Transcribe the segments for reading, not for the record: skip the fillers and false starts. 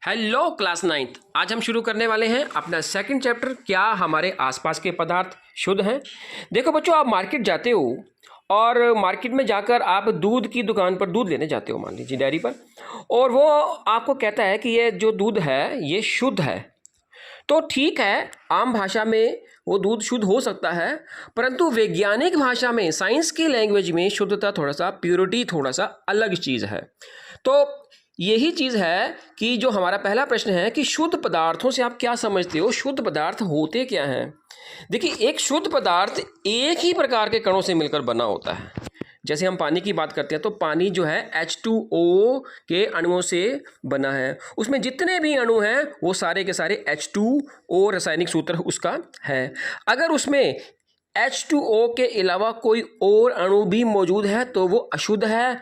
Hello class 9th। आज हम शुरू करने वाले हैं अपना सेकंड चैप्टर, क्या हमारे आसपास के पदार्थ शुद्ध हैं। देखो बच्चों, आप मार्केट जाते हो और मार्केट में जाकर आप दूध की दुकान पर दूध लेने जाते हो, मान लीजिए डेयरी पर, और वो आपको कहता है कि ये जो दूध है ये शुद्ध है। तो ठीक है, आम भाषा में वो दूध शुद्ध हो सकता है, परंतु वैज्ञानिक भाषा में, साइंस की लैंग्वेज में शुद्धता थोड़ा सा, प्योरिटी थोड़ा सा अलग चीज़ है। तो यही चीज़ है कि जो हमारा पहला प्रश्न है कि शुद्ध पदार्थों से आप क्या समझते हो, शुद्ध पदार्थ होते क्या हैं। देखिए, एक शुद्ध पदार्थ एक ही प्रकार के कणों से मिलकर बना होता है। जैसे हम पानी की बात करते हैं तो पानी जो है H2O के अणुओं से बना है। उसमें जितने भी अणु हैं वो सारे के सारे H2O रासायनिक सूत्र उसका है। अगर उसमें H2O के अलावा कोई और अणु भी मौजूद है तो वो अशुद्ध है,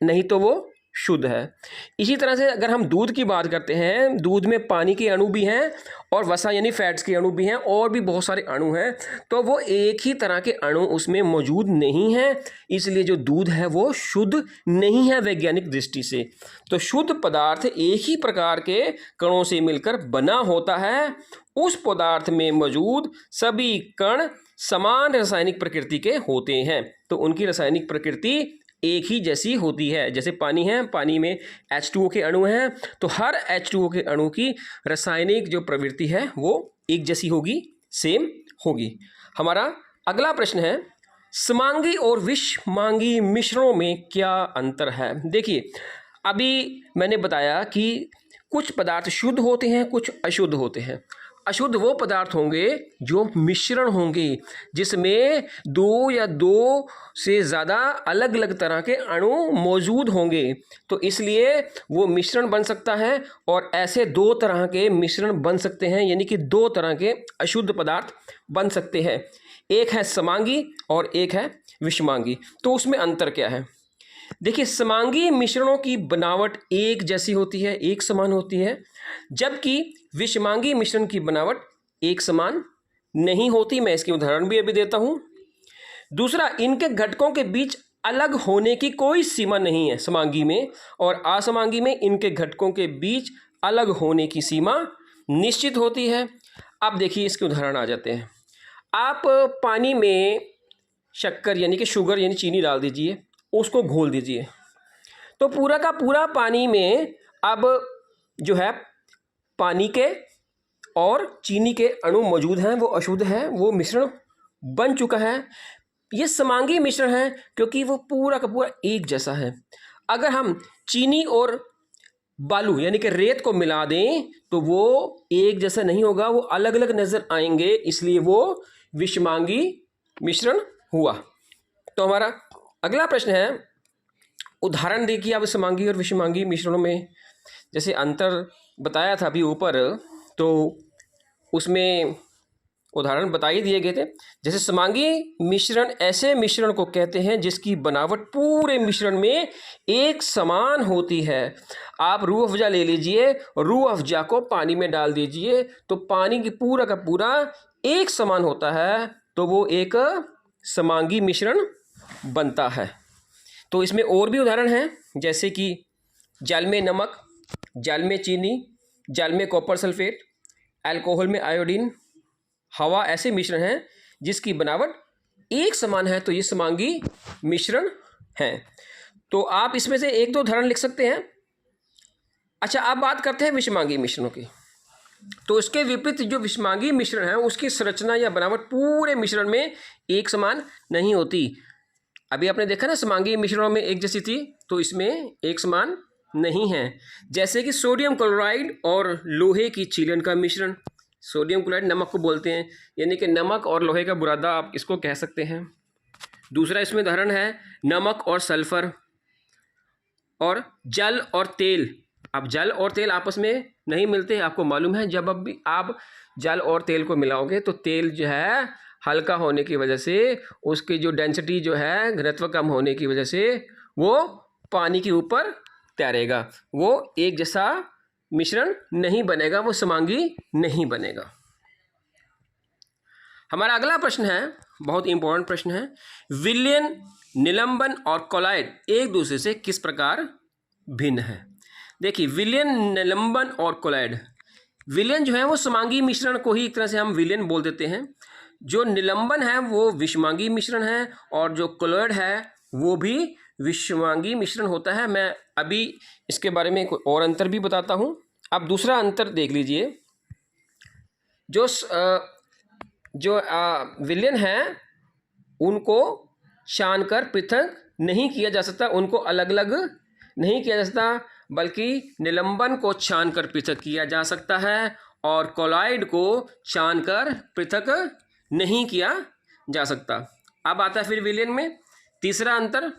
नहीं तो वो शुद्ध है। इसी तरह से अगर हम दूध की बात करते हैं, दूध में पानी के अणु भी हैं और वसा यानी फैट्स के अणु भी हैं और भी बहुत सारे अणु हैं, तो वो एक ही तरह के अणु उसमें मौजूद नहीं हैं, इसलिए जो दूध है वो शुद्ध नहीं है वैज्ञानिक दृष्टि से। तो शुद्ध पदार्थ एक ही प्रकार के कणों से मिलकर बना होता है। उस पदार्थ में मौजूद सभी कण समान रासायनिक प्रकृति के होते हैं, तो उनकी रासायनिक प्रकृति एक ही जैसी होती है। जैसे पानी है, पानी में H2O के अणु हैं, तो हर H2O के अणु की रासायनिक जो प्रवृत्ति है वो एक जैसी होगी, सेम होगी। हमारा अगला प्रश्न है, समांगी और विषमांगी मिश्रणों में क्या अंतर है। देखिए, अभी मैंने बताया कि कुछ पदार्थ शुद्ध होते हैं, कुछ अशुद्ध होते हैं। अशुद्ध वो पदार्थ होंगे जो मिश्रण होंगे, जिसमें दो या दो से ज़्यादा अलग अलग तरह के अणु मौजूद होंगे, तो इसलिए वो मिश्रण बन सकता है। और ऐसे दो तरह के मिश्रण बन सकते हैं, यानी कि दो तरह के अशुद्ध पदार्थ बन सकते हैं। एक है समांगी और एक है विषमांगी। तो उसमें अंतर क्या है। देखिए, समांगी मिश्रणों की बनावट एक जैसी होती है, एक समान होती है, जबकि विषमांगी मिश्रण की बनावट एक समान नहीं होती। मैं इसकी उदाहरण भी अभी देता हूं। दूसरा, इनके घटकों के बीच अलग होने की कोई सीमा नहीं है समांगी में, और असमांगी में इनके घटकों के बीच अलग होने की सीमा निश्चित होती है। अब देखिए, इसके उदाहरण आ जाते हैं। आप पानी में शक्कर यानी कि शुगर यानी चीनी डाल दीजिए, उसको घोल दीजिए, तो पूरा का पूरा पानी में अब जो है पानी के और चीनी के अणु मौजूद हैं, वो अशुद्ध है, वो मिश्रण बन चुका है। ये समांगी मिश्रण है क्योंकि वो पूरा का पूरा एक जैसा है। अगर हम चीनी और बालू यानी कि रेत को मिला दें तो वो एक जैसा नहीं होगा, वो अलग अलग नज़र आएंगे, इसलिए वो विषमांगी मिश्रण हुआ। तो हमारा अगला प्रश्न है, उदाहरण देखिए आप समांगी और विषमांगी मिश्रणों में। जैसे अंतर बताया था अभी ऊपर, तो उसमें उदाहरण बता ही दिए गए थे। जैसे समांगी मिश्रण ऐसे मिश्रण को कहते हैं जिसकी बनावट पूरे मिश्रण में एक समान होती है। आप रूह अफ़ज़ा ले लीजिए, रूह अफ़ज़ा को पानी में डाल दीजिए, तो पानी की पूरा का पूरा एक समान होता है, तो वो एक समांगी मिश्रण बनता है। तो इसमें और भी उदाहरण हैं, जैसे कि जल में नमक, जल में चीनी, जल में कॉपर सल्फेट, अल्कोहल में आयोडीन, हवा, ऐसे मिश्रण हैं जिसकी बनावट एक समान है, तो ये समांगी मिश्रण हैं। तो आप इसमें से एक दो उदाहरण लिख सकते हैं। अच्छा, अब बात करते हैं विषमांगी मिश्रणों की। तो इसके विपरीत जो विषमांगी मिश्रण है उसकी संरचना या बनावट पूरे मिश्रण में एक समान नहीं होती। अभी आपने देखा ना, समांगी मिश्रणों में एक जैसी थी, तो इसमें एक समान नहीं है। जैसे कि सोडियम क्लोराइड और लोहे की छीलन का मिश्रण। सोडियम क्लोराइड नमक को बोलते हैं, यानी कि नमक और लोहे का बुरादा आप इसको कह सकते हैं। दूसरा इसमें उदाहरण है नमक और सल्फर, और जल और तेल। अब जल और तेल आपस में नहीं मिलते, आपको मालूम है। जब अब भी आप जल और तेल को मिलाओगे तो तेल जो है हल्का होने की वजह से, उसकी जो डेंसिटी जो है, घनत्व कम होने की वजह से, वो पानी के ऊपर तैरेगा, वो एक जैसा मिश्रण नहीं बनेगा, वो समांगी नहीं बनेगा। हमारा अगला प्रश्न है, बहुत इंपॉर्टेंट प्रश्न है, विलयन, निलंबन और कोलॉइड एक दूसरे से किस प्रकार भिन्न है। देखिए विलयन, निलंबन और कोलॉइड। विलयन जो है वो समांगी मिश्रण को ही एक तरह से हम विलयन बोल देते हैं। जो निलंबन है वो विषमांगी मिश्रण है, और जो कोलॉइड है वो भी विषमांगी मिश्रण होता है। मैं अभी इसके बारे में एक और अंतर भी बताता हूँ। अब दूसरा अंतर देख लीजिए। जो विलयन है उनको छानकर पृथक नहीं किया जा सकता, उनको अलग अलग नहीं किया जा सकता, बल्कि निलंबन को छानकर पृथक किया जा सकता है और कोलॉइड को छानकर पृथक नहीं किया जा सकता। अब आता है फिर विलयन में तीसरा अंतर,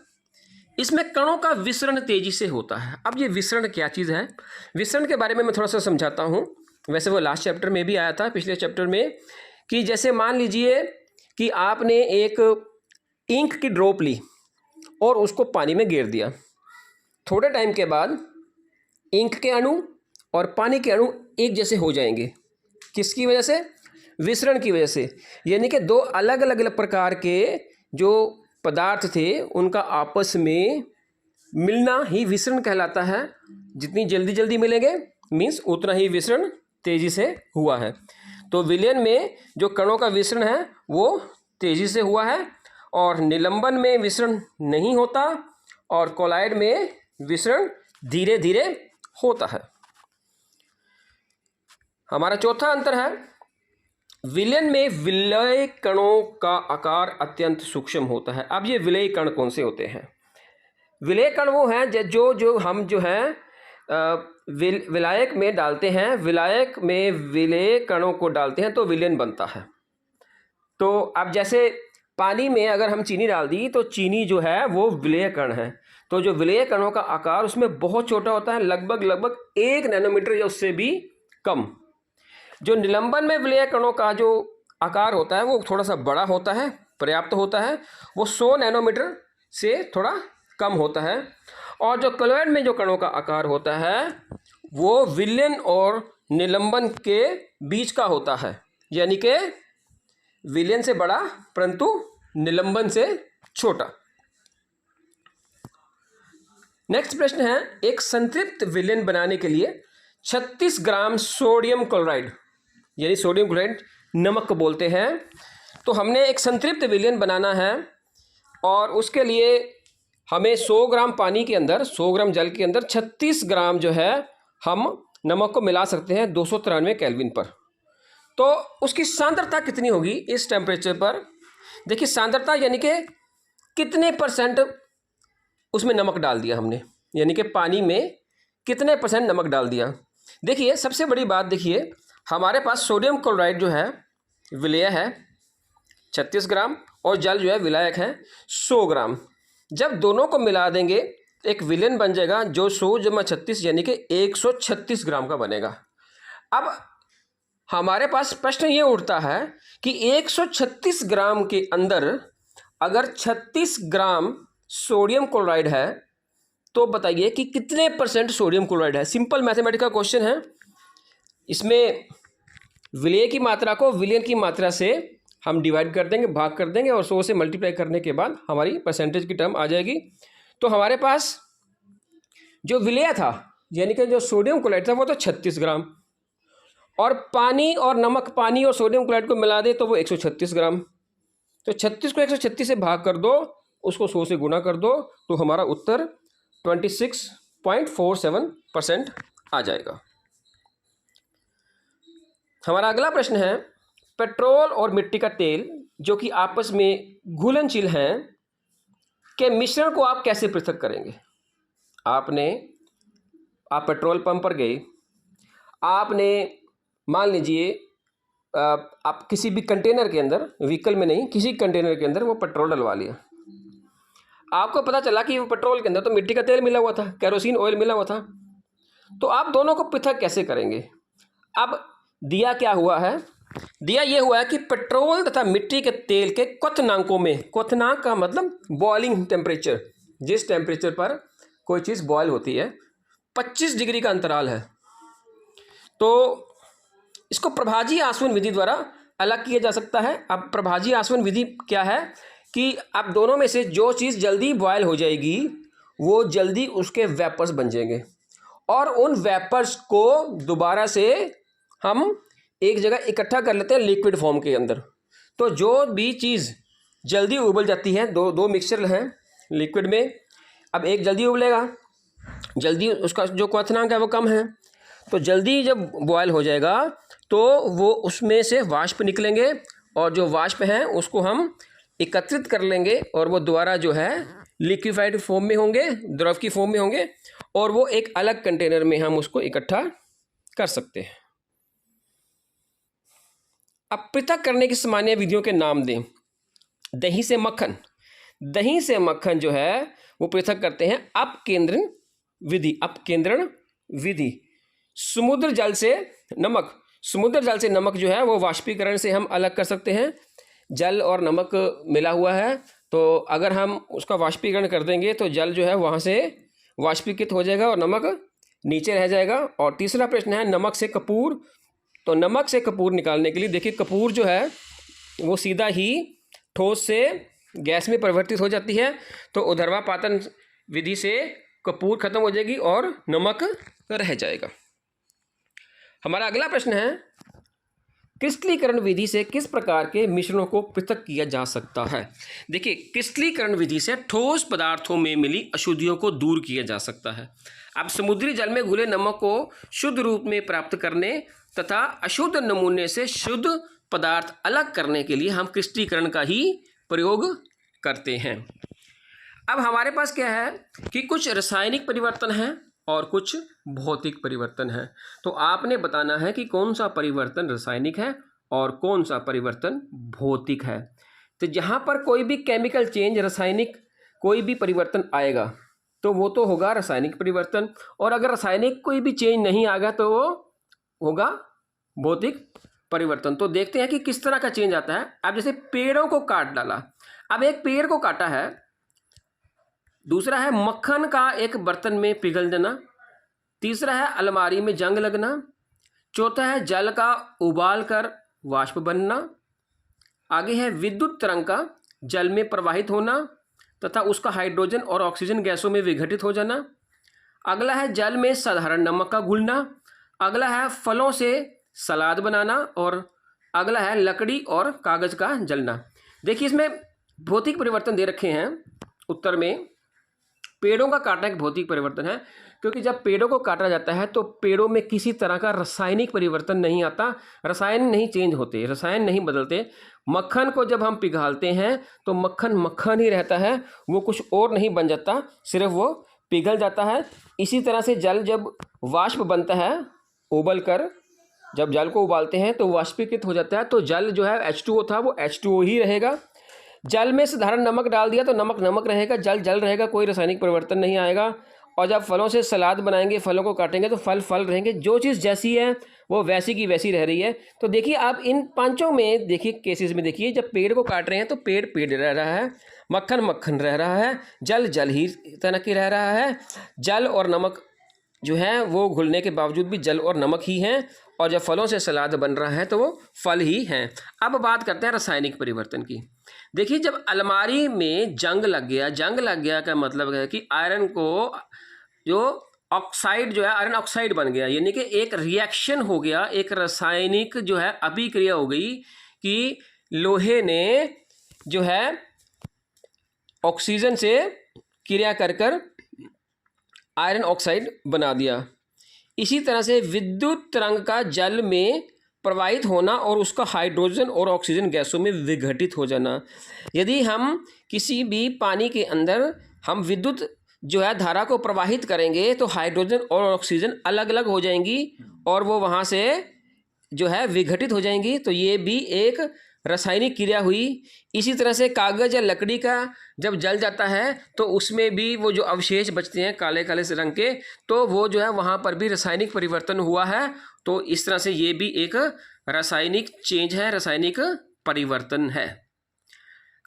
इसमें कणों का विसरण तेजी से होता है। अब ये विसरण क्या चीज़ है, विसरण के बारे में मैं थोड़ा सा समझाता हूँ। वैसे वो लास्ट चैप्टर में भी आया था, पिछले चैप्टर में, कि जैसे मान लीजिए कि आपने एक इंक की ड्रॉप ली और उसको पानी में गिर दिया। थोड़े टाइम के बाद इंक के अणु और पानी के अणु एक जैसे हो जाएंगे। किसकी वजह से? विसरण की वजह से। यानी कि दो अलग अलग प्रकार के जो पदार्थ थे उनका आपस में मिलना ही विसरण कहलाता है। जितनी जल्दी जल्दी मिलेंगे मीन्स उतना ही विसरण तेजी से हुआ है। तो विलयन में जो कणों का विसरण है वो तेजी से हुआ है, और निलंबन में विसरण नहीं होता, और कोलॉइड में विसरण धीरे धीरे होता है। हमारा चौथा अंतर है, विलयन में विलय कणों का आकार अत्यंत सूक्ष्म होता है। अब ये विलय कण कौन से होते हैं? विलय कण वो हैं जो हम जो है विलायक में डालते हैं, विलायक में विलय कणों को डालते हैं तो विलयन बनता है। तो अब जैसे पानी में अगर हम चीनी डाल दी तो चीनी जो है वो विलय कण है। तो जो विलय कणों का आकार उसमें बहुत छोटा होता है, लगभग 1 नैनोमीटर या उससे भी कम। जो निलंबन में विलय कणों का जो आकार होता है वो थोड़ा सा बड़ा होता है, पर्याप्त होता है, वो 100 नैनोमीटर से थोड़ा कम होता है। और जो कोलॉइड में जो कणों का आकार होता है वो विलयन और निलंबन के बीच का होता है, यानी कि विलयन से बड़ा परंतु निलंबन से छोटा। नेक्स्ट प्रश्न है, एक संतृप्त विलयन बनाने के लिए 36 ग्राम सोडियम क्लोराइड, यानी सोडियम क्लोराइड नमक को बोलते हैं। तो हमने एक संतृप्त विलयन बनाना है और उसके लिए हमें 100 ग्राम पानी के अंदर, 100 ग्राम जल के अंदर 36 ग्राम जो है हम नमक को मिला सकते हैं 293 केल्विन पर। तो उसकी सांद्रता कितनी होगी इस टेम्परेचर पर? देखिए सांद्रता यानी कि कितने परसेंट उसमें नमक डाल दिया हमने, यानी कि पानी में कितने परसेंट नमक डाल दिया। देखिए सबसे बड़ी बात, देखिए हमारे पास सोडियम क्लोराइड जो है विलय है 36 ग्राम और जल जो है विलायक है 100 ग्राम। जब दोनों को मिला देंगे एक विलयन बन जाएगा जो 100 जमा 36 यानी कि 136 ग्राम का बनेगा। अब हमारे पास प्रश्न ये उठता है कि 136 ग्राम के अंदर अगर 36 ग्राम सोडियम क्लोराइड है तो बताइए कि कितने परसेंट सोडियम क्लोराइड है। सिंपल मैथमेटिकल क्वेश्चन है। इसमें विलय की मात्रा को विलयन की मात्रा से हम डिवाइड कर देंगे, भाग कर देंगे, और 100 से मल्टीप्लाई करने के बाद हमारी परसेंटेज की टर्म आ जाएगी। तो हमारे पास जो विलय था यानी कि जो सोडियम क्लोराइड था वो तो 36 ग्राम, और पानी और नमक, पानी और सोडियम क्लोराइड को मिला दे तो वो 136 ग्राम। तो 36 को 136 से भाग कर दो, उसको 100 से गुना कर दो, तो हमारा उत्तर 26.47% आ जाएगा। हमारा अगला प्रश्न है, पेट्रोल और मिट्टी का तेल जो कि आपस में घुलनशील हैं के मिश्रण को आप कैसे पृथक करेंगे? आप पेट्रोल पंप पर गए, आपने मान लीजिए आप किसी भी कंटेनर के अंदर, व्हीकल में नहीं, किसी कंटेनर के अंदर वो पेट्रोल डलवा लिया। आपको पता चला कि वो पेट्रोल के अंदर तो मिट्टी का तेल मिला हुआ था, केरोसिन ऑयल मिला हुआ था। तो आप दोनों को पृथक कैसे करेंगे? अब दिया क्या हुआ है? दिया ये हुआ है कि पेट्रोल तथा मिट्टी के तेल के क्वथनांकों में, क्वथनांक का मतलब बॉइलिंग टेम्परेचर, जिस टेम्परेचर पर कोई चीज़ बॉयल होती है 25 डिग्री का अंतराल है। तो इसको प्रभाजी आसवन विधि द्वारा अलग किया जा सकता है। अब प्रभाजी आसवन विधि क्या है कि अब दोनों में से जो चीज़ जल्दी बॉयल हो जाएगी वो जल्दी उसके वेपर्स बन जाएंगे, और उन वेपर्स को दोबारा से हम एक जगह इकट्ठा कर लेते हैं लिक्विड फॉर्म के अंदर। तो जो भी चीज़ जल्दी उबल जाती है, दो मिक्सचर हैं लिक्विड में, अब एक जल्दी उबलेगा, जल्दी उसका जो क्वथनांक है वो कम है, तो जल्दी जब बॉयल हो जाएगा तो वो उसमें से वाष्प निकलेंगे और जो वाष्प हैं उसको हम एकत्रित कर लेंगे और वो दोबारा जो है लिक्विफाइड फॉर्म में होंगे, द्रव की फॉर्म में होंगे, और वो एक अलग कंटेनर में हम उसको इकट्ठा कर सकते हैं। अब पृथक करने की सामान्य विधियों के नाम दें। दही से मक्खन, दही से मक्खन जो है वो पृथक करते हैं अपकेंद्रण विधि, अपकेंद्रण विधि। समुद्र जल से नमक, समुद्र जल से नमक जो है वो वाष्पीकरण से हम अलग कर सकते हैं। जल और नमक मिला हुआ है, तो अगर हम उसका वाष्पीकरण कर देंगे तो जल जो है वहाँ से वाष्पीकृत हो जाएगा और नमक नीचे रह जाएगा। और तीसरा प्रश्न है नमक से कपूर। तो नमक से कपूर निकालने के लिए देखिए, कपूर जो है वो सीधा ही ठोस से गैस में परिवर्तित हो जाती है, तो ऊर्ध्वापातन विधि से कपूर खत्म हो जाएगी और नमक रह जाएगा। हमारा अगला प्रश्न है क्रिस्टलीकरण विधि से किस प्रकार के मिश्रणों को पृथक किया जा सकता है। देखिए, क्रिस्टलीकरण विधि से ठोस पदार्थों में मिली अशुद्धियों को दूर किया जा सकता है। अब समुद्री जल में घुले नमक को शुद्ध रूप में प्राप्त करने तथा अशुद्ध नमूने से शुद्ध पदार्थ अलग करने के लिए हम क्रिस्टलीकरण का ही प्रयोग करते हैं। अब हमारे पास क्या है कि कुछ रासायनिक परिवर्तन हैं और कुछ भौतिक परिवर्तन है। तो आपने बताना है कि कौन सा परिवर्तन रासायनिक है और कौन सा परिवर्तन भौतिक है। तो जहाँ पर कोई भी केमिकल चेंज, रासायनिक कोई भी परिवर्तन आएगा तो वो तो होगा रासायनिक परिवर्तन, और अगर रासायनिक कोई भी चेंज नहीं आएगा तो वो होगा भौतिक परिवर्तन। तो देखते हैं कि किस तरह का चेंज आता है। अब जैसे पेड़ों को काट डाला, अब एक पेड़ को काटा है, दूसरा है मक्खन का एक बर्तन में पिघल जाना, तीसरा है अलमारी में जंग लगना, चौथा है जल का उबाल कर वाष्प बनना, आगे है विद्युत तरंग का जल में प्रवाहित होना तथा उसका हाइड्रोजन और ऑक्सीजन गैसों में विघटित हो जाना, अगला है जल में साधारण नमक का घुलना, अगला है फलों से सलाद बनाना, और अगला है लकड़ी और कागज का जलना। देखिए, इसमें भौतिक परिवर्तन दे रखे हैं उत्तर में। पेड़ों का काटना एक भौतिक परिवर्तन है, क्योंकि जब पेड़ों को काटा जाता है तो पेड़ों में किसी तरह का रासायनिक परिवर्तन नहीं आता, रसायन नहीं चेंज होते, रसायन नहीं बदलते। मक्खन को जब हम पिघालते हैं तो मक्खन मक्खन ही रहता है, वो कुछ और नहीं बन जाता, सिर्फ वो पिघल जाता है। इसी तरह से जल जब वाष्प बनता है, उबल कर जब जल को उबालते हैं तो वाष्पीकृत हो जाता है, तो जल जो है H2O था वो H2O ही रहेगा। जल में साधारण नमक डाल दिया तो नमक नमक रहेगा, जल जल रहेगा, कोई रासायनिक परिवर्तन नहीं आएगा। और जब फलों से सलाद बनाएंगे, फलों को काटेंगे तो फल फल रहेंगे, जो चीज़ जैसी है वो वैसी की वैसी रह रही है। तो देखिए, आप इन पांचों में देखिए, केसेस में देखिए, जब पेड़ को काट रहे हैं तो पेड़ पेड़ रह रहा है, मक्खन मक्खन रह रहा है, जल जल ही तरह की रह रहा है, जल और नमक जो है वो घुलने के बावजूद भी जल और नमक ही हैं, और जब फलों से सलाद बन रहा है तो वो फल ही हैं। अब बात करते हैं रासायनिक परिवर्तन की। देखिए, जब अलमारी में जंग लग गया, जंग लग गया का मतलब है कि आयरन को जो ऑक्साइड जो है आयरन ऑक्साइड बन गया, यानी कि एक रिएक्शन हो गया, एक रासायनिक जो है अभिक्रिया हो गई कि लोहे ने जो है ऑक्सीजन से क्रिया कर कर आयरन ऑक्साइड बना दिया। इसी तरह से विद्युत तरंग का जल में प्रवाहित होना और उसका हाइड्रोजन और ऑक्सीजन गैसों में विघटित हो जाना। यदि हम किसी भी पानी के अंदर हम विद्युत जो है धारा को प्रवाहित करेंगे तो हाइड्रोजन और ऑक्सीजन अलग अलग हो जाएंगी और वो वहाँ से जो है विघटित हो जाएंगी। तो ये भी एक रासायनिक क्रिया हुई। इसी तरह से कागज़ या लकड़ी का जब जल जाता है तो उसमें भी वो जो अवशेष बचते हैं काले काले से रंग के, तो वो जो है वहाँ पर भी रासायनिक परिवर्तन हुआ है। तो इस तरह से ये भी एक रासायनिक चेंज है, रासायनिक परिवर्तन है।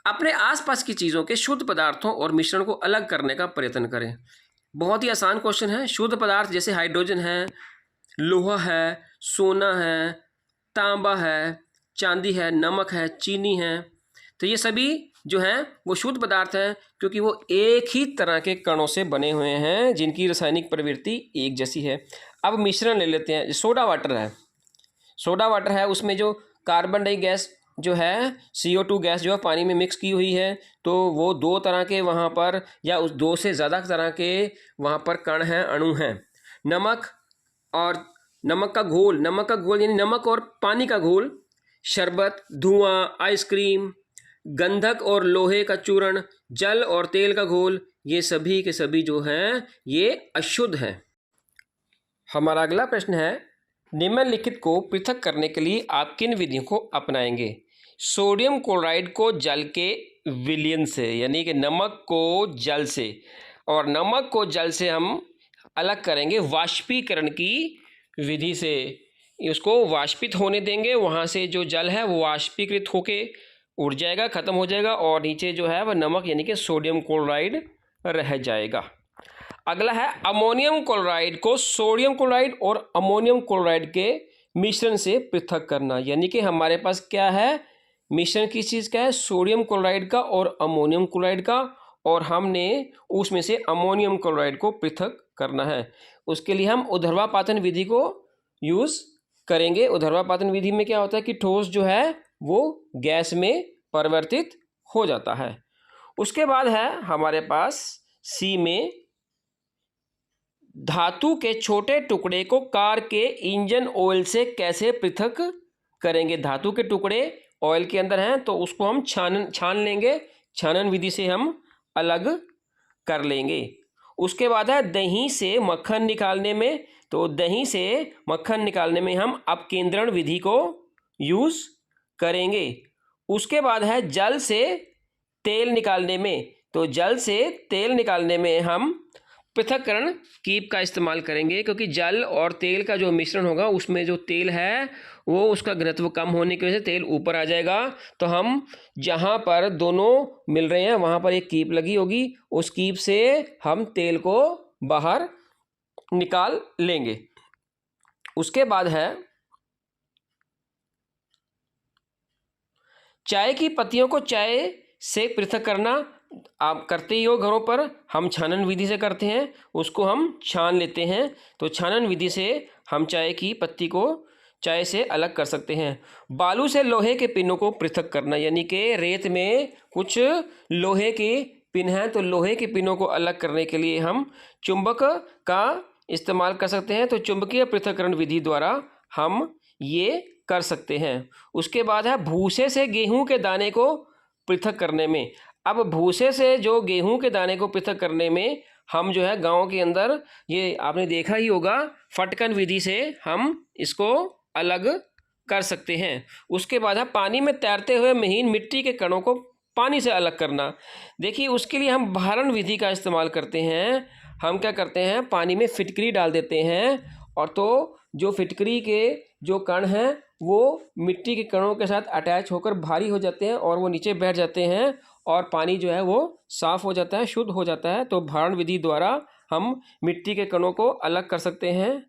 अपने आसपास की चीज़ों के शुद्ध पदार्थों और मिश्रण को अलग करने का प्रयत्न करें। बहुत ही आसान क्वेश्चन है। शुद्ध पदार्थ जैसे हाइड्रोजन है, लोहा है, सोना है, तांबा है, चांदी है, नमक है, चीनी है, तो ये सभी जो हैं वो शुद्ध पदार्थ हैं, क्योंकि वो एक ही तरह के कणों से बने हुए हैं जिनकी रासायनिक प्रवृत्ति एक जैसी है। अब मिश्रण ले लेते हैं। सोडा वाटर है, सोडा वाटर है, उसमें जो कार्बन डाई गैस जो है, CO2 गैस जो है पानी में मिक्स की हुई है, तो वो दो तरह के वहाँ पर, या उस दो से ज़्यादा तरह के वहाँ पर कण हैं, अणु हैं। नमक और नमक का घोल यानी नमक और पानी का घोल, शरबत, धुआं, आइसक्रीम, गंधक और लोहे का चूर्ण, जल और तेल का घोल, ये सभी के सभी जो हैं ये अशुद्ध हैं। हमारा अगला प्रश्न है, निम्नलिखित को पृथक करने के लिए आप किन विधियों को अपनाएंगे? सोडियम क्लोराइड को जल के विलयन से, यानी कि नमक को जल से, और नमक को जल से हम अलग करेंगे वाष्पीकरण की विधि से। उसको वाष्पित होने देंगे, वहाँ से जो जल है वो वाष्पीकृत होके उड़ जाएगा, खत्म हो जाएगा, और नीचे जो है वह नमक यानी कि सोडियम क्लोराइड रह जाएगा। अगला है अमोनियम क्लोराइड को सोडियम क्लोराइड और अमोनियम क्लोराइड के मिश्रण से पृथक करना, यानी कि हमारे पास क्या है, मिश्रण किस चीज़ का है, सोडियम क्लोराइड का और अमोनियम क्लोराइड का, और हमने उसमें से अमोनियम क्लोराइड को पृथक करना है। उसके लिए हम ऊर्ध्वापातन विधि को यूज़ करेंगे। ऊर्ध्वापातन विधि में क्या होता है कि ठोस जो है वो गैस में परिवर्तित हो जाता है। उसके बाद है हमारे पास सी में, धातु के छोटे टुकड़े को कार के इंजन ऑयल से कैसे पृथक करेंगे? धातु के टुकड़े ऑयल के अंदर हैं तो उसको हम छान लेंगे, छानन विधि से हम अलग कर लेंगे। उसके बाद है दही से मक्खन निकालने में, तो दही से मक्खन निकालने में हम अपकेंद्रण विधि को यूज़ करेंगे। उसके बाद है जल से तेल निकालने में, तो जल से तेल निकालने में हम पृथक्करण कीप का इस्तेमाल करेंगे, क्योंकि जल और तेल का जो मिश्रण होगा उसमें जो तेल है वो उसका घनत्व कम होने की वजह से तेल ऊपर आ जाएगा। तो हम जहाँ पर दोनों मिल रहे हैं वहाँ पर एक कीप लगी होगी, उस कीप से हम तेल को बाहर निकाल लेंगे। उसके बाद है चाय की पत्तियों को चाय से पृथक करना। आप करते ही हो घरों पर, हम छानन विधि से करते हैं, उसको हम छान लेते हैं। तो छानन विधि से हम चाय की पत्ती को चाय से अलग कर सकते हैं। बालू से लोहे के पिनों को पृथक करना, यानी कि रेत में कुछ लोहे के पिन हैं, तो लोहे के पिनों को अलग करने के लिए हम चुंबक का इस्तेमाल कर सकते हैं। तो चुंबकीय पृथक्करण विधि द्वारा हम ये कर सकते हैं। उसके बाद है भूसे से गेहूं के दाने को पृथक करने में। अब भूसे से जो गेहूं के दाने को पृथक करने में हम जो है गांव के अंदर, ये आपने देखा ही होगा, फटकन विधि से हम इसको अलग कर सकते हैं। उसके बाद है पानी में तैरते हुए महीन मिट्टी के कणों को पानी से अलग करना। देखिए उसके लिए हम भारण विधि का इस्तेमाल करते हैं। हम क्या करते हैं, पानी में फिटकरी डाल देते हैं, और तो जो फिटकरी के जो कण हैं वो मिट्टी के कणों के साथ अटैच होकर भारी हो जाते हैं और वो नीचे बैठ जाते हैं, और पानी जो है वो साफ़ हो जाता है, शुद्ध हो जाता है। तो भारण विधि द्वारा हम मिट्टी के कणों को अलग कर सकते हैं।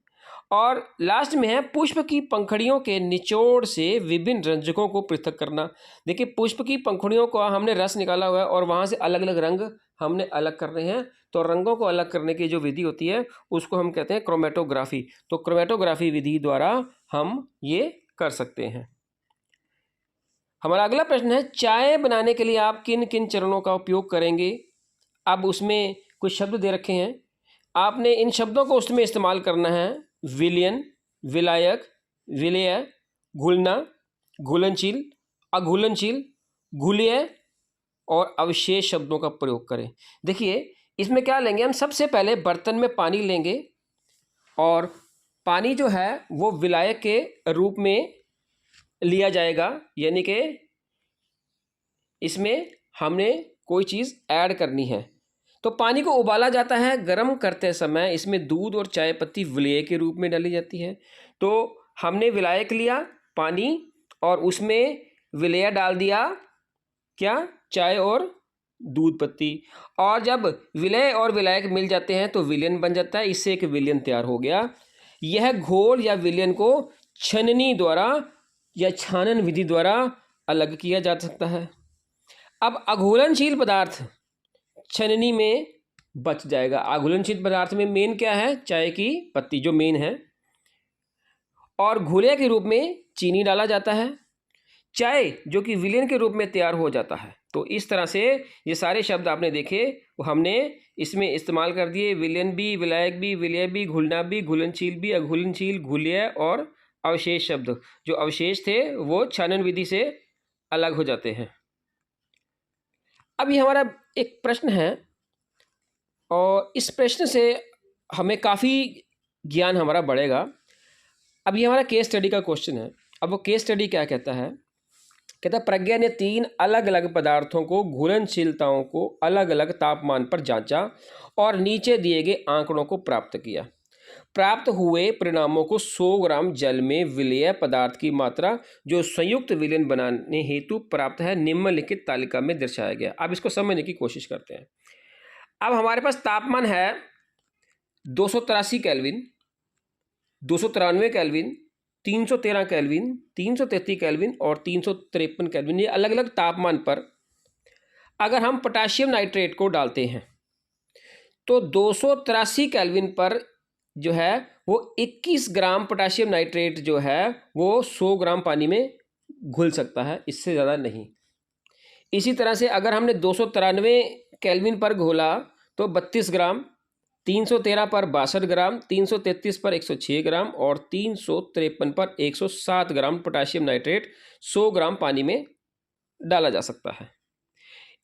और लास्ट में है पुष्प की पंखुड़ियों के निचोड़ से विभिन्न रंजकों को पृथक करना। देखिए पुष्प की पंखुड़ियों को हमने रस निकाला हुआ है और वहाँ से अलग अलग रंग हमने अलग करने हैं। तो रंगों को अलग करने की जो विधि होती है उसको हम कहते हैं क्रोमेटोग्राफी। तो क्रोमेटोग्राफी विधि द्वारा हम ये कर सकते हैं। हमारा अगला प्रश्न है, चाय बनाने के लिए आप किन किन चरणों का उपयोग करेंगे? अब उसमें कुछ शब्द दे रखे हैं, आपने इन शब्दों को उसमें इस्तेमाल करना है। विलयन, विलायक, विलेय, घुलना, घुलनशील, अघुलनशील, घुलीय और अवशेष शब्दों का प्रयोग करें। देखिए इसमें क्या लेंगे हम, सबसे पहले बर्तन में पानी लेंगे, और पानी जो है वो विलायक के रूप में लिया जाएगा, यानी कि इसमें हमने कोई चीज़ ऐड करनी है। तो पानी को उबाला जाता है, गर्म करते समय इसमें दूध और चाय पत्ती विलेय के रूप में डाली जाती है। तो हमने विलायक लिया पानी और उसमें विलेय डाल दिया, क्या, चाय और दूध पत्ती, और जब विलेय और विलायक मिल जाते हैं तो विलयन बन जाता है। इससे एक विलयन तैयार हो गया। यह घोल या विलयन को छननी द्वारा या छानन विधि द्वारा अलग किया जा सकता है। अब अघुलनशील पदार्थ छननी में बच जाएगा। अघुलनशील पदार्थ में मेन क्या है? चाय की पत्ती जो मेन है, और घुले के रूप में चीनी डाला जाता है, चाय जो कि विलेन के रूप में तैयार हो जाता है। तो इस तरह से ये सारे शब्द आपने देखे वो हमने इसमें इस्तेमाल कर दिए। विलेन भी, विलायक भी, विलय भी, घुलना भी, घुलनशील भी, अघुलनशील, घुल्य और अवशेष शब्द। जो अवशेष थे वो छानन विधि से अलग हो जाते हैं। अब ये हमारा एक प्रश्न है और इस प्रश्न से हमें काफ़ी ज्ञान हमारा बढ़ेगा। अब ये हमारा केस स्टडी का क्वेश्चन है। अब वो केस स्टडी क्या कहता है? कहता है प्रज्ञा ने 3 अलग अलग पदार्थों को घुलनशीलताओं को अलग अलग तापमान पर जांचा और नीचे दिए गए आंकड़ों को प्राप्त किया। प्राप्त हुए परिणामों को 100 ग्राम जल में विलेय पदार्थ की मात्रा जो संयुक्त विलयन बनाने हेतु प्राप्त है निम्नलिखित तालिका में दर्शाया गया। अब इसको समझने की कोशिश करते हैं। अब हमारे पास तापमान है 283 केल्विन, 293 केल्विन, 313 केल्विन, 333 केल्विन और 353 केल्विन। ये अलग अलग तापमान पर अगर हम पोटाशियम नाइट्रेट को डालते हैं तो 283 केल्विन पर जो है वो 21 ग्राम पोटाशियम नाइट्रेट जो है वो 100 ग्राम पानी में घुल सकता है, इससे ज़्यादा नहीं। इसी तरह से अगर हमने 293 केल्विन पर घोला तो 32 ग्राम, 313 पर 62 ग्राम, 333 पर 106 ग्राम और 353 पर 107 ग्राम पोटाशियम नाइट्रेट 100 ग्राम पानी में डाला जा सकता है।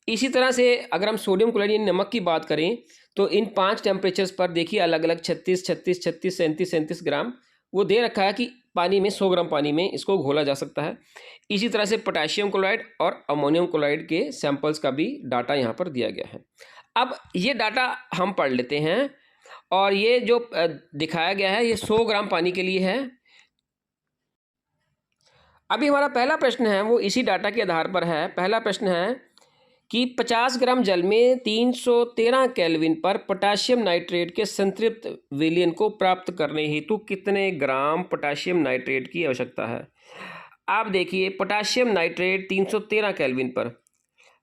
इसी तरह से अगर हम सोडियम क्लोराइड यानी नमक की बात करें तो इन 5 टेम्परेचर्स पर देखिए अलग अलग 36, 36, 36, 37, 37 ग्राम वो दे रखा है कि पानी में 100 ग्राम पानी में इसको घोला जा सकता है। इसी तरह से पोटाशियम क्लोराइड और अमोनियम क्लोराइड के सैंपल्स का भी डाटा यहाँ पर दिया गया है। अब ये डाटा हम पढ़ लेते हैं और ये जो दिखाया गया है ये 100 ग्राम पानी के लिए है। अभी हमारा पहला प्रश्न है वो इसी डाटा के आधार पर है। पहला प्रश्न है कि 50 ग्राम जल में 313 केल्विन पर पोटाशियम नाइट्रेट के संतृप्त विलयन को प्राप्त करने हेतु कितने ग्राम पोटाशियम नाइट्रेट की आवश्यकता है? आप देखिए पोटाशियम नाइट्रेट 313 केल्विन पर,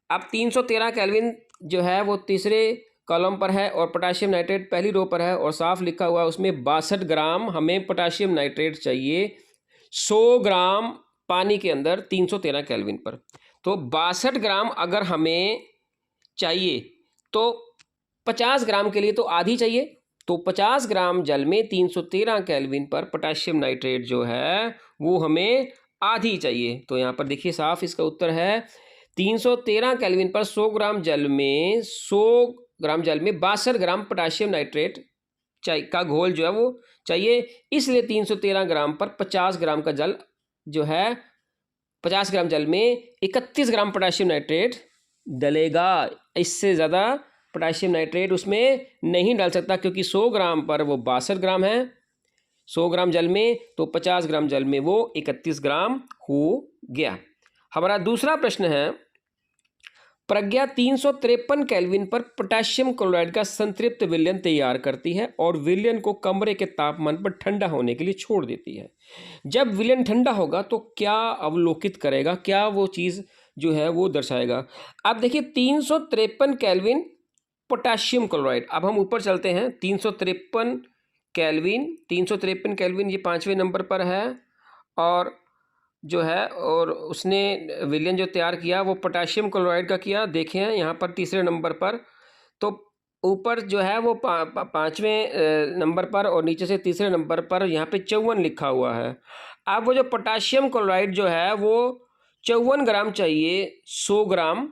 अब 313 केल्विन जो है वो तीसरे कॉलम पर है और पोटाशियम नाइट्रेट पहली रो पर है और साफ लिखा हुआ है उसमें 62 ग्राम हमें पोटाशियम नाइट्रेट चाहिए 100 ग्राम पानी के अंदर 313 केल्विन पर। तो 62 ग्राम अगर हमें चाहिए तो 50 ग्राम के लिए तो आधी चाहिए। तो 50 ग्राम जल में 313 केल्विन पर पोटाशियम नाइट्रेट जो है वो हमें आधी चाहिए। तो यहाँ पर देखिए साफ इसका उत्तर है 313 केल्विन पर 100 ग्राम जल में 62 ग्राम पोटाशियम नाइट्रेट का घोल जो है वो चाहिए। इसलिए 313 ग्राम पर 50 ग्राम का जल जो है 50 ग्राम जल में 31 ग्राम पोटाशियम नाइट्रेट डलेगा। इससे ज़्यादा पोटाशियम नाइट्रेट उसमें नहीं डाल सकता क्योंकि 100 ग्राम पर वो 62 ग्राम है, 100 ग्राम जल में तो 50 ग्राम जल में वो 31 ग्राम हो गया। हमारा दूसरा प्रश्न है प्रज्ञा 353 केल्विन पर पोटाशियम क्लोराइड का संतृप्त विलयन तैयार करती है और विलयन को कमरे के तापमान पर ठंडा होने के लिए छोड़ देती है। जब विलयन ठंडा होगा तो क्या अवलोकित करेगा, क्या वो चीज़ जो है वो दर्शाएगा? अब देखिए 353 केल्विन पोटाशियम क्लोराइड। अब हम ऊपर चलते हैं 353 केल्विन ये 5वें नंबर पर है और जो है और उसने विलयन जो तैयार किया वो पोटाशियम क्लोराइड का किया। देखें यहाँ पर तीसरे नंबर पर तो ऊपर जो है वो 5वें नंबर पर और नीचे से तीसरे नंबर पर यहाँ पे 54 लिखा हुआ है। अब वो जो पोटाशियम क्लोराइड जो है वो 54 ग्राम चाहिए 100 ग्राम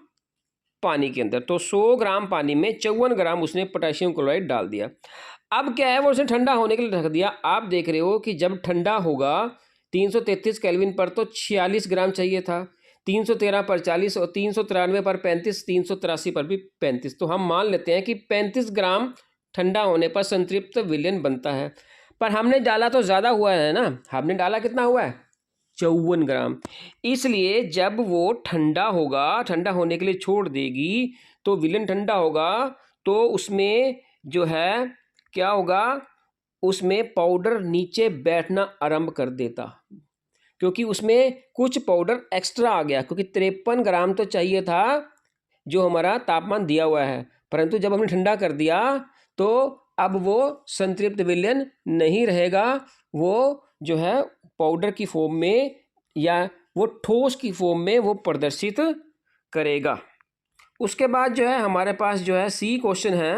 पानी के अंदर। तो 100 ग्राम पानी में 54 ग्राम उसने पोटाशियम क्लोराइड डाल दिया। अब क्या है वो उसने ठंडा होने के लिए रख दिया। आप देख रहे हो कि जब ठंडा होगा 333 केल्विन पर तो 46 ग्राम चाहिए था, 313 पर 40 और 393 पर 35, 383 पर भी 35। तो हम मान लेते हैं कि 35 ग्राम ठंडा होने पर संतृप्त विलयन बनता है। पर हमने डाला तो ज़्यादा हुआ है ना, हमने डाला कितना हुआ है 54 ग्राम। इसलिए जब वो ठंडा होगा, ठंडा होने के लिए छोड़ देगी तो विलयन ठंडा होगा तो उसमें जो है क्या होगा, उसमें पाउडर नीचे बैठना आरंभ कर देता क्योंकि उसमें कुछ पाउडर एक्स्ट्रा आ गया। क्योंकि 53 ग्राम तो चाहिए था जो हमारा तापमान दिया हुआ है, परंतु जब हमने ठंडा कर दिया तो अब वो संतृप्त विलयन नहीं रहेगा, वो जो है पाउडर की फॉर्म में या वो ठोस की फॉर्म में वो प्रदर्शित करेगा। उसके बाद जो है हमारे पास जो है सी क्वेश्चन है,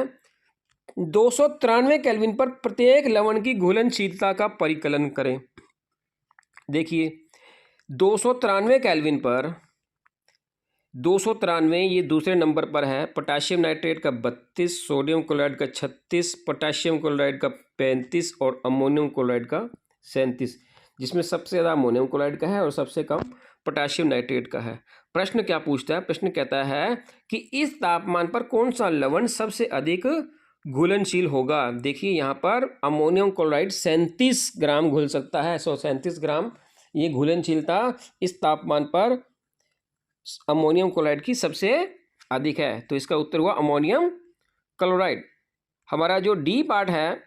293 केल्विन पर प्रत्येक लवण की घुलनशीलता का परिकलन करें। देखिए 293 केल्विन पर 293 ये दूसरे नंबर पर है, पोटाशियम नाइट्रेट का 32, सोडियम क्लोराइड का 36, पोटाशियम क्लोराइड का 35 और अमोनियम क्लोराइड का 37, जिसमें सबसे ज़्यादा अमोनियम क्लोराइड का है और सबसे कम पोटाशियम नाइट्रेट का है। प्रश्न क्या पूछता है? प्रश्न कहता है कि इस तापमान पर कौन सा लवण सबसे अधिक घुलनशील होगा। देखिए यहाँ पर अमोनियम क्लोराइड 37 ग्राम घुल सकता है, 137 ग्राम ये घुलनशीलता इस तापमान पर अमोनियम क्लोराइड की सबसे अधिक है। तो इसका उत्तर हुआ अमोनियम क्लोराइड। हमारा जो डी पार्ट है,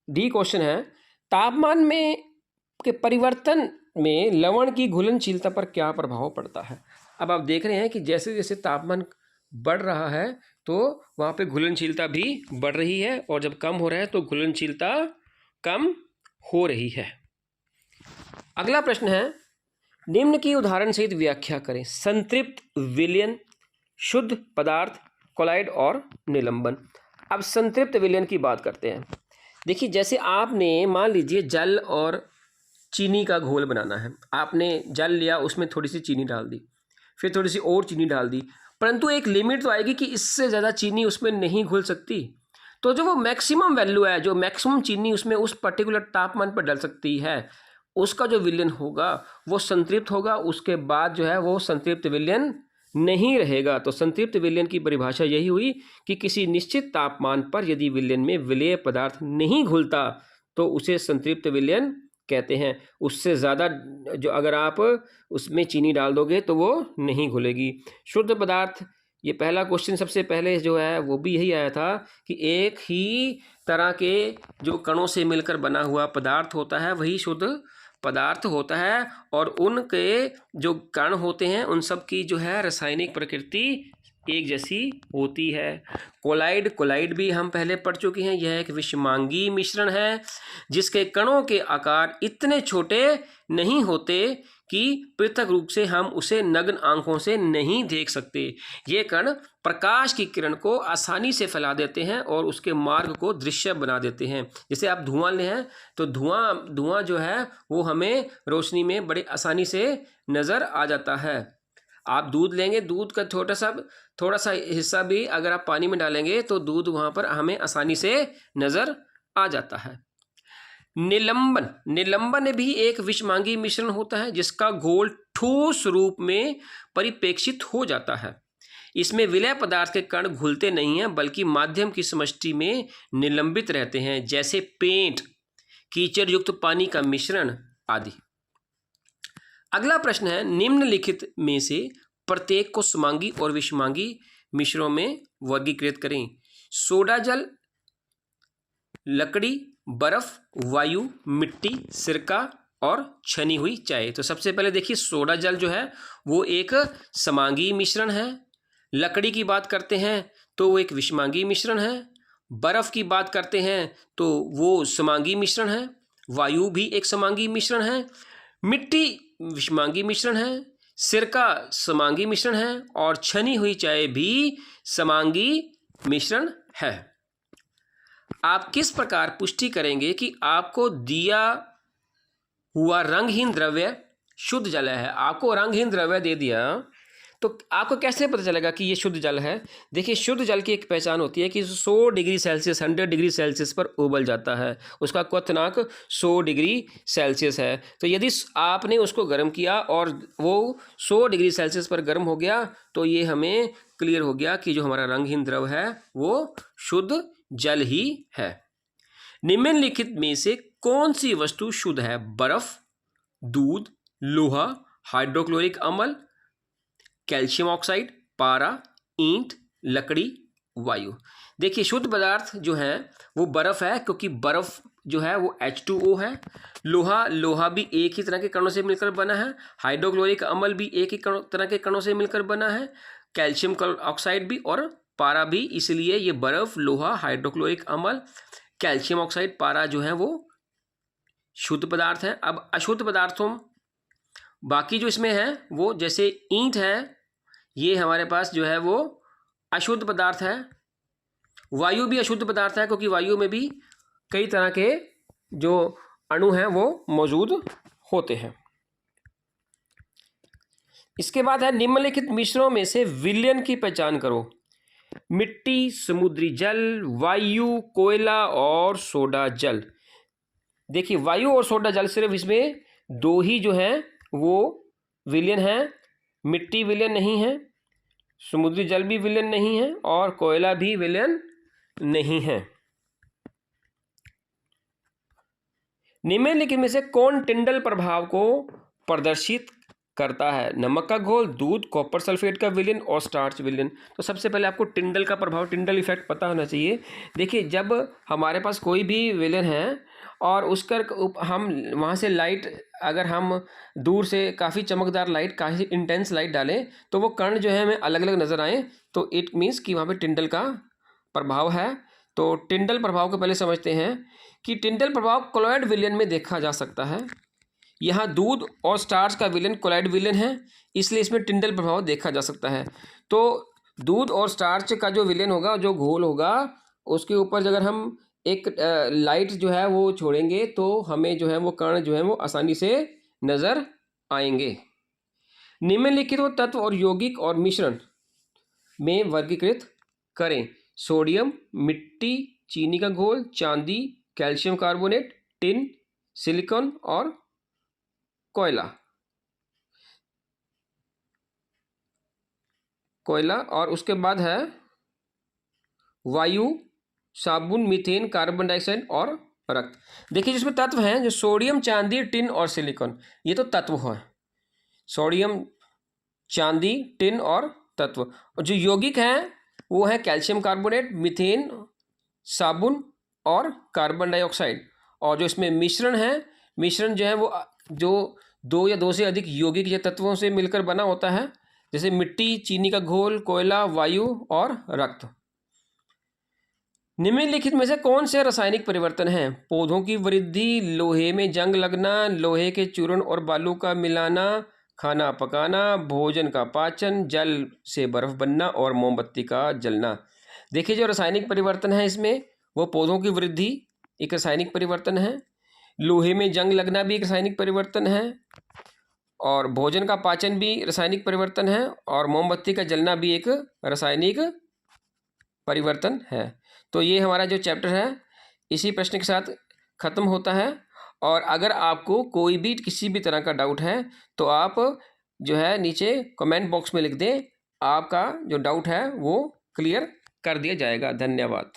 डी क्वेश्चन है, तापमान में के परिवर्तन में लवण की घुलनशीलता पर क्या प्रभाव पड़ता है। अब आप देख रहे हैं कि जैसे जैसे तापमान बढ़ रहा है तो वहाँ पे घुलनशीलता भी बढ़ रही है, और जब कम हो रहा है तो घुलनशीलता कम हो रही है। अगला प्रश्न है, निम्न की उदाहरण सहित व्याख्या करें। संतृप्त विलयन, शुद्ध पदार्थ, कोलाइड और निलंबन। अब संतृप्त विलयन की बात करते हैं। देखिए जैसे आपने मान लीजिए जल और चीनी का घोल बनाना है, आपने जल लिया, उसमें थोड़ी सी चीनी डाल दी, फिर थोड़ी सी और चीनी डाल दी, परंतु एक लिमिट तो आएगी कि इससे ज़्यादा चीनी उसमें नहीं घुल सकती। तो जो वो मैक्सिमम वैल्यू है, जो मैक्सिमम चीनी उसमें उस पर्टिकुलर तापमान पर डल सकती है, उसका जो विलयन होगा वो संतृप्त होगा। उसके बाद जो है वो संतृप्त विलयन नहीं रहेगा। तो संतृप्त विलयन की परिभाषा यही हुई कि किसी निश्चित तापमान पर यदि विलयन में विलेय पदार्थ नहीं घुलता तो उसे संतृप्त विलयन कहते हैं। उससे ज़्यादा जो अगर आप उसमें चीनी डाल दोगे तो वो नहीं घुलेगी। शुद्ध पदार्थ, ये पहला क्वेश्चन सबसे पहले जो है वो भी यही आया था कि एक ही तरह के जो कणों से मिलकर बना हुआ पदार्थ होता है वही शुद्ध पदार्थ होता है, और उनके जो कण होते हैं उन सब की जो है रासायनिक प्रकृति एक जैसी होती है। कोलाइड भी हम पहले पढ़ चुके हैं। यह एक विषमांगी मिश्रण है जिसके कणों के आकार इतने छोटे नहीं होते कि पृथक रूप से हम उसे नग्न आंखों से नहीं देख सकते। ये कण प्रकाश की किरण को आसानी से फैला देते हैं और उसके मार्ग को दृश्य बना देते हैं। जैसे आप धुआं ले हैं तो धुआं जो है वो हमें रोशनी में बड़े आसानी से नज़र आ जाता है। आप दूध लेंगे, दूध का थोड़ा सा हिस्सा भी अगर आप पानी में डालेंगे तो दूध वहाँ पर हमें आसानी से नज़र आ जाता है। निलंबन भी एक विषमांगी मिश्रण होता है जिसका घोल ठोस रूप में परिप्रेक्षित हो जाता है। इसमें विलय पदार्थ के कण घुलते नहीं हैं बल्कि माध्यम की समष्टि में निलंबित रहते हैं, जैसे पेंट, कीचड़ युक्त पानी का मिश्रण आदि। अगला प्रश्न है, निम्नलिखित में से प्रत्येक को समांगी और विषमांगी मिश्रणों में वर्गीकृत करें। सोडा जल, लकड़ी, बर्फ, वायु, मिट्टी, सिरका और छनी हुई चाय। तो सबसे पहले देखिए सोडा जल जो है वो एक समांगी मिश्रण है। लकड़ी की बात करते हैं तो वो एक विषमांगी मिश्रण है। बर्फ की बात करते हैं तो वो समांगी मिश्रण है। वायु भी एक समांगी मिश्रण है। मिट्टी विषमांगी मिश्रण है। सिरका समांगी मिश्रण है और छनी हुई चाय भी समांगी मिश्रण है। आप किस प्रकार पुष्टि करेंगे कि आपको दिया हुआ रंगहीन द्रव्य शुद्ध जल है? आपको रंगहीन द्रव्य दे दिया तो आपको कैसे पता चलेगा कि ये शुद्ध जल है? देखिए शुद्ध जल की एक पहचान होती है कि 100 डिग्री सेल्सियस 100 डिग्री सेल्सियस पर उबल जाता है, उसका क्वथनांक 100 डिग्री सेल्सियस है। तो यदि आपने उसको गर्म किया और वो 100 डिग्री सेल्सियस पर गर्म हो गया तो ये हमें क्लियर हो गया कि जो हमारा रंगहीन द्रव है वो शुद्ध जल ही है। निम्नलिखित में से कौन सी वस्तु शुद्ध है? बर्फ, दूध, लोहा, हाइड्रोक्लोरिक अम्ल, कैल्शियम ऑक्साइड, पारा, ईंट, लकड़ी, वायु। देखिए शुद्ध पदार्थ जो है वो बर्फ है, क्योंकि बर्फ जो है वो H2O है। लोहा भी एक ही तरह के कणों से मिलकर बना है। हाइड्रोक्लोरिक अम्ल भी एक ही तरह के कणों से मिलकर बना है। कैल्शियम ऑक्साइड भी और पारा भी, इसलिए ये बर्फ, लोहा, हाइड्रोक्लोरिक अम्ल, कैल्शियम ऑक्साइड, पारा जो है वो शुद्ध पदार्थ है। अब अशुद्ध पदार्थों बाकी जो इसमें है वो जैसे ईंट है, ये हमारे पास जो है वो अशुद्ध पदार्थ है। वायु भी अशुद्ध पदार्थ है क्योंकि वायु में भी कई तरह के जो अणु हैं वो मौजूद होते हैं। इसके बाद है निम्नलिखित मिश्रणों में से विलयन की पहचान करो। मिट्टी, समुद्री जल, वायु, कोयला और सोडा जल। देखिए वायु और सोडा जल सिर्फ इसमें दो ही जो हैं वो विलयन हैं। मिट्टी विलयन नहीं है, समुद्री जल भी विलयन नहीं है और कोयला भी विलयन नहीं है। निम्नलिखित में से कौन टिंडल प्रभाव को प्रदर्शित करता है? नमक का घोल, दूध, कॉपर सल्फेट का विलयन और स्टार्च विलयन। तो सबसे पहले आपको टिंडल का प्रभाव, टिंडल इफेक्ट पता होना चाहिए। देखिए जब हमारे पास कोई भी विलयन है और उसका हम वहाँ से लाइट, अगर हम दूर से काफ़ी चमकदार लाइट, काफ़ी इंटेंस लाइट डालें तो वो कण जो है हमें अलग अलग नज़र आए, तो इट मीन्स कि वहाँ पे टिंडल का प्रभाव है। तो टिंडल प्रभाव को पहले समझते हैं कि टिंडल प्रभाव कोलॉइड विलयन में देखा जा सकता है। यहाँ दूध और स्टार्च का विलयन कोलॉइड विलयन है, इसलिए इसमें टिंडल प्रभाव देखा जा सकता है। तो दूध और स्टार्च का जो विलयन होगा, जो घोल होगा, उसके ऊपर अगर हम एक लाइट जो है वो छोड़ेंगे तो हमें जो है वो कण जो है वो आसानी से नज़र आएंगे। निम्नलिखित वो तत्व और यौगिक और मिश्रण में वर्गीकृत करें। सोडियम, मिट्टी, चीनी का घोल, चांदी, कैल्शियम कार्बोनेट, टिन, सिलिकॉन और कोयला। और उसके बाद है वायु, साबुन, मीथेन, कार्बन डाइऑक्साइड और रक्त। देखिए जिसमें तत्व हैं जो सोडियम, चांदी, टिन और सिलिकॉन, ये तो तत्व हैं। सोडियम, चांदी, टिन और तत्व। और जो यौगिक हैं वो है कैल्शियम कार्बोनेट, मीथेन, साबुन और कार्बन डाइऑक्साइड। और जो इसमें मिश्रण है, मिश्रण जो है वो जो दो या दो से अधिक यौगिक या तत्वों से मिलकर बना होता है, जैसे मिट्टी, चीनी का घोल, कोयला, वायु और रक्त। निम्नलिखित में से कौन से रासायनिक परिवर्तन हैं? पौधों की वृद्धि, लोहे में जंग लगना, लोहे के चूर्ण और बालू का मिलाना, खाना पकाना, भोजन का पाचन, जल से बर्फ बनना और मोमबत्ती का जलना। देखिए जो रासायनिक परिवर्तन है इसमें वो पौधों की वृद्धि एक रासायनिक परिवर्तन है, लोहे में जंग लगना भी एक रासायनिक परिवर्तन है, और भोजन का पाचन भी रासायनिक परिवर्तन है, और मोमबत्ती का जलना भी एक रासायनिक परिवर्तन है। तो ये हमारा जो चैप्टर है इसी प्रश्न के साथ ख़त्म होता है। और अगर आपको कोई भी किसी भी तरह का डाउट है तो आप जो है नीचे कमेंट बॉक्स में लिख दें, आपका जो डाउट है वो क्लियर कर दिया जाएगा। धन्यवाद।